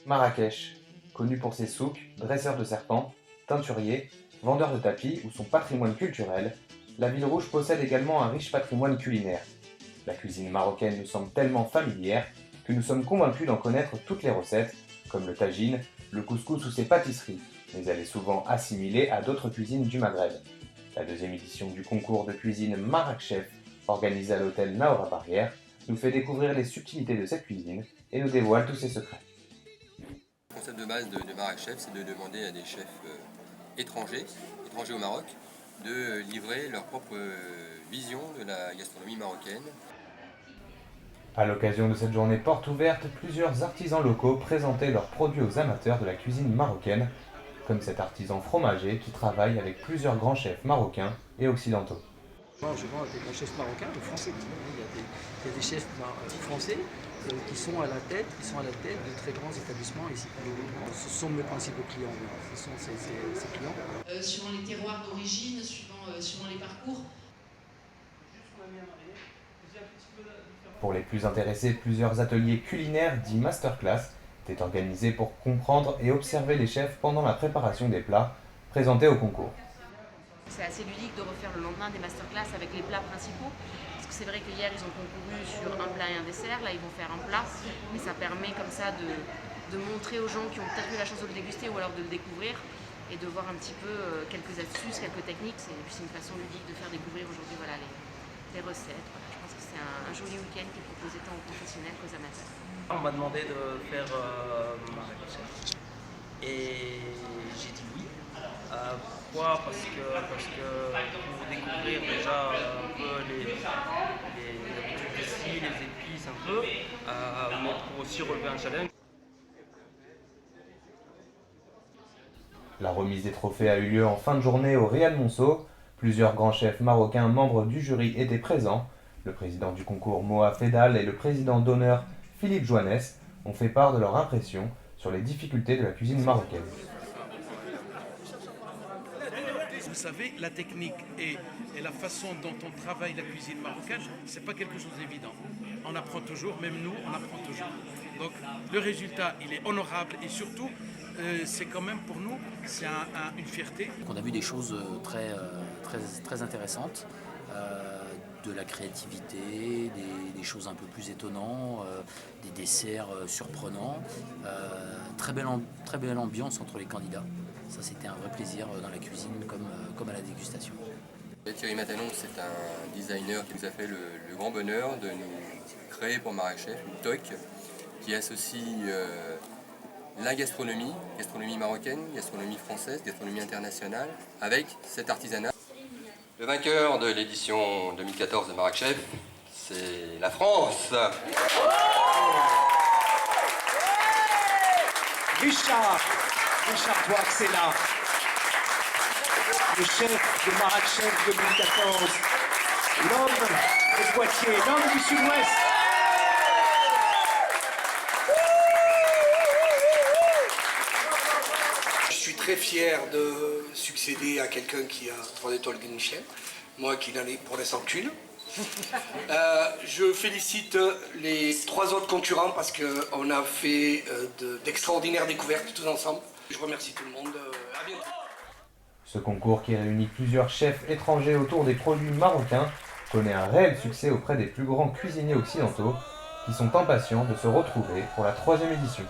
Marrakech, connu pour ses souks, dresseurs de serpents, teinturiers, vendeurs de tapis ou son patrimoine culturel, la ville rouge possède également un riche patrimoine culinaire. La cuisine marocaine nous semble tellement familière que nous sommes convaincus d'en connaître toutes les recettes, comme le tagine, le couscous ou ses pâtisseries, mais elle est souvent assimilée à d'autres cuisines du Maghreb. La deuxième édition du concours de cuisine Marrakech, organisé à l'hôtel Naora Barrière, nous fait découvrir les subtilités de cette cuisine et nous dévoile tous ses secrets. Le concept de base de Marrakech, c'est de demander à des chefs étrangers au Maroc, de livrer leur propre vision de la gastronomie marocaine. À l'occasion de cette journée porte ouverte, plusieurs artisans locaux présentaient leurs produits aux amateurs de la cuisine marocaine, comme cet artisan fromager qui travaille avec plusieurs grands chefs marocains et occidentaux. Je vends des grands chefs marocains, de français. Il y a des chefs français qui sont à la tête de très grands établissements ici. Ce sont mes principaux clients, ce sont ces clients. Suivant les terroirs d'origine, suivant les parcours. Pour les plus intéressés, plusieurs ateliers culinaires dits masterclass étaient organisés pour comprendre et observer les chefs pendant la préparation des plats présentés au concours. C'est assez ludique de refaire le lendemain des masterclass avec les plats principaux. Parce que c'est vrai que hier ils ont concouru sur un plat et un dessert, là ils vont faire un plat. Et ça permet comme ça de montrer aux gens qui ont peut-être eu la chance de le déguster ou alors de le découvrir et de voir un petit peu quelques astuces, quelques techniques. Et puis c'est une façon ludique de faire découvrir aujourd'hui voilà, les recettes. Voilà. Je pense que c'est un joli week-end qui est proposé tant aux professionnels qu'aux amateurs. On m'a demandé de faire Marrakech et j'ai dit oui. Pourquoi? Parce que pour découvrir déjà un peu les habitudes d'ici, les épices un peu, mais pour aussi relever un challenge. La remise des trophées a eu lieu en fin de journée au Riad Monceau. Plusieurs grands chefs marocains membres du jury étaient présents. Le président du concours Moa Fedal et le président d'honneur Philippe Joannes ont fait part de leur impression sur les difficultés de la cuisine marocaine. Vous savez, la technique et la façon dont on travaille la cuisine marocaine, c'est pas quelque chose d'évident. On apprend toujours, même nous, on apprend toujours. Donc le résultat, il est honorable et surtout, c'est quand même pour nous, c'est une fierté. On a vu des choses très intéressantes, de la créativité, des choses un peu plus étonnantes, des desserts surprenants, très belle ambiance entre les candidats. Ça, c'était un vrai plaisir dans la cuisine comme à la dégustation. Thierry Matanon, c'est un designer qui nous a fait le grand bonheur de nous créer pour Marrakech une toque qui associe la gastronomie marocaine, gastronomie française, gastronomie internationale, avec cet artisanat. Le vainqueur de l'édition 2014 de Marrakech, c'est la France. Richard Touac, c'est là. Le chef de Marrakech 2014. L'homme de Poitiers, l'homme du Sud-Ouest. Je suis très fier de succéder à quelqu'un qui a 3 étoiles Michelin, moi qui n'en ai pour l'instant qu'une. Je félicite les 3 autres concurrents parce qu'on a fait d'extraordinaires découvertes tous ensemble. Je remercie tout le monde. À bientôt. Ce concours qui réunit plusieurs chefs étrangers autour des produits marocains connaît un réel succès auprès des plus grands cuisiniers occidentaux qui sont impatients de se retrouver pour la 3e édition.